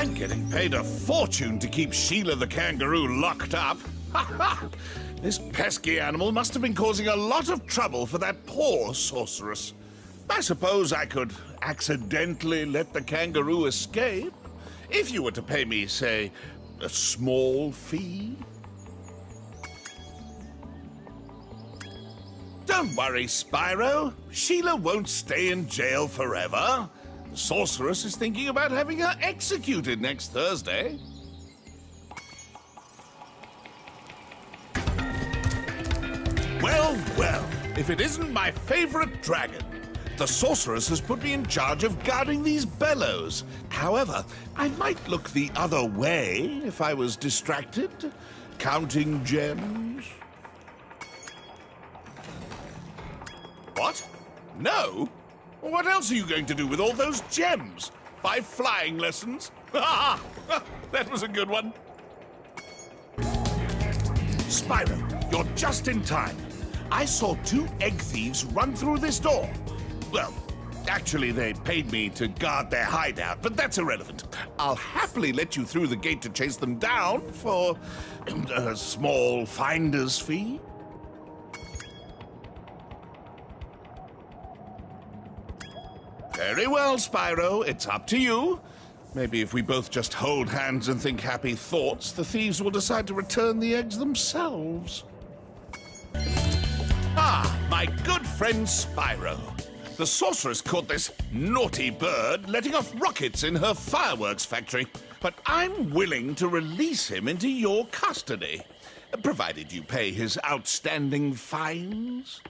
I'm getting paid a fortune to keep Sheila the kangaroo locked up. Ha ha! This pesky animal must have been causing a lot of trouble for that poor sorceress. I suppose I could accidentally let the kangaroo escape, if you were to pay me, say, a small fee. Don't worry, Spyro. Sheila won't stay in jail forever. The sorceress is thinking about having her executed next Thursday. Well, well, if it isn't my favorite dragon. The sorceress has put me in charge of guarding these bellows. However, I might look the other way if I was distracted, counting gems. What? No? What else are you going to do with all those gems? Buy flying lessons? That was a good one. Spyro, you're just in time. I saw 2 egg thieves run through this door. Well, actually, they paid me to guard their hideout, but that's irrelevant. I'll happily let you through the gate to chase them down for a small finder's fee. Very well, Spyro. It's up to you. Maybe if we both just hold hands and think happy thoughts, the thieves will decide to return the eggs themselves. Ah, my good friend Spyro. The sorceress caught this naughty bird letting off rockets in her fireworks factory, but I'm willing to release him into your custody, provided you pay his outstanding fines.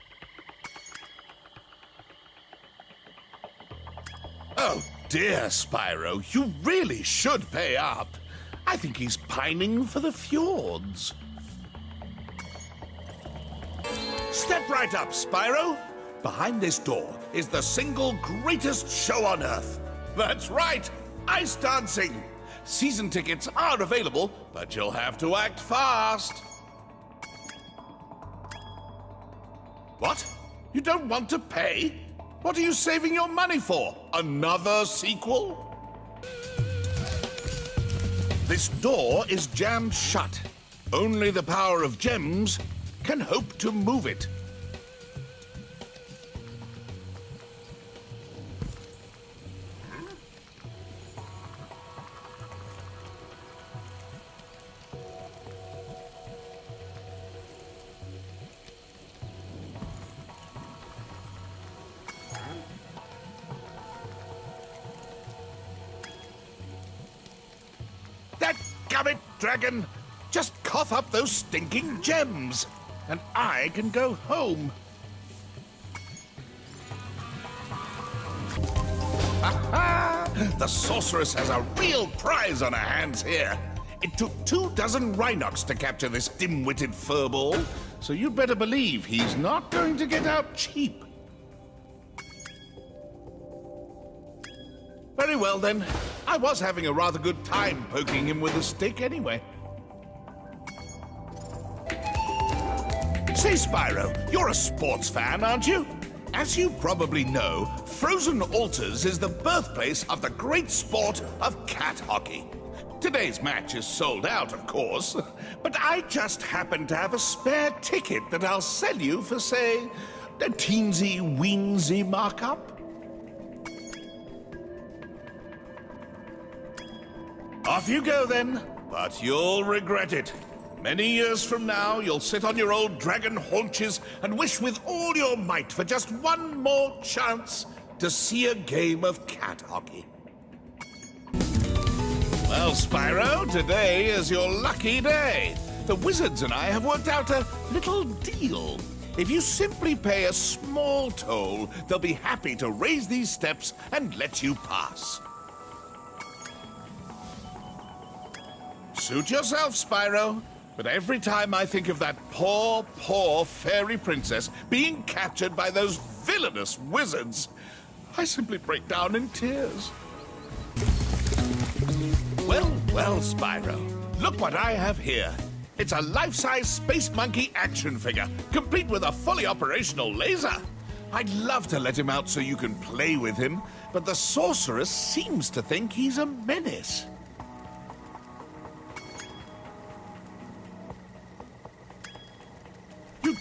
Oh dear, Spyro, you really should pay up. I think he's pining for the fjords. Step right up, Spyro. Behind this door is the single greatest show on Earth. That's right, ice dancing. Season tickets are available, but you'll have to act fast. What? You don't want to pay? What are you saving your money for? Another sequel? This door is jammed shut. Only the power of gems can hope to move it. Dadgummit, dragon! Just cough up those stinking gems, and I can go home. Ha-ha! The sorceress has a real prize on her hands here. It took 24 Rhinox to capture this dim-witted furball, so you'd better believe he's not going to get out cheap. Very well, then. I was having a rather good time poking him with a stick anyway. Say, Spyro, you're a sports fan, aren't you? As you probably know, Frozen Altars is the birthplace of the great sport of cat hockey. Today's match is sold out, of course, but I just happen to have a spare ticket that I'll sell you for, say, a teensy-weensy markup. Off you go, then, but you'll regret it. Many years from now, you'll sit on your old dragon haunches and wish with all your might for just one more chance to see a game of cat hockey. Well, Spyro, today is your lucky day. The wizards and I have worked out a little deal. If you simply pay a small toll, they'll be happy to raise these steps and let you pass. Suit yourself, Spyro, but every time I think of that poor, poor fairy princess being captured by those villainous wizards, I simply break down in tears. Well, well, Spyro, look what I have here. It's a life-size Space Monkey action figure, complete with a fully operational laser. I'd love to let him out so you can play with him, but the sorceress seems to think he's a menace.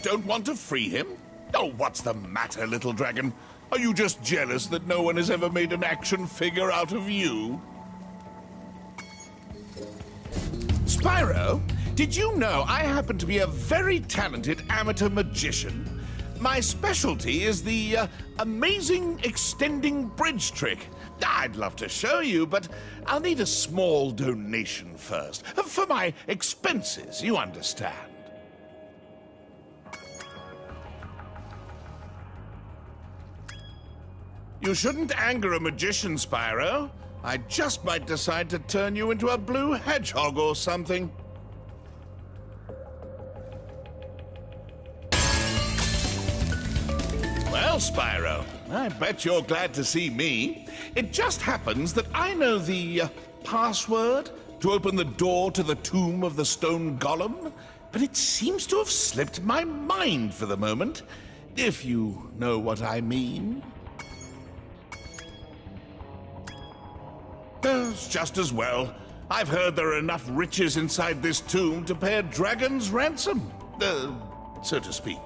don't want to free him? Oh, what's the matter, little dragon? Are you just jealous that no one has ever made an action figure out of you? Spyro, did you know I happen to be a very talented amateur magician? My specialty is the amazing extending bridge trick. I'd love to show you, but I'll need a small donation first. For my expenses, you understand. You shouldn't anger a magician, Spyro. I just might decide to turn you into a blue hedgehog or something. Well, Spyro, I bet you're glad to see me. It just happens that I know the password to open the door to the tomb of the stone golem, but it seems to have slipped my mind for the moment, if you know what I mean. It's just as well. I've heard there are enough riches inside this tomb to pay a dragon's ransom, so to speak.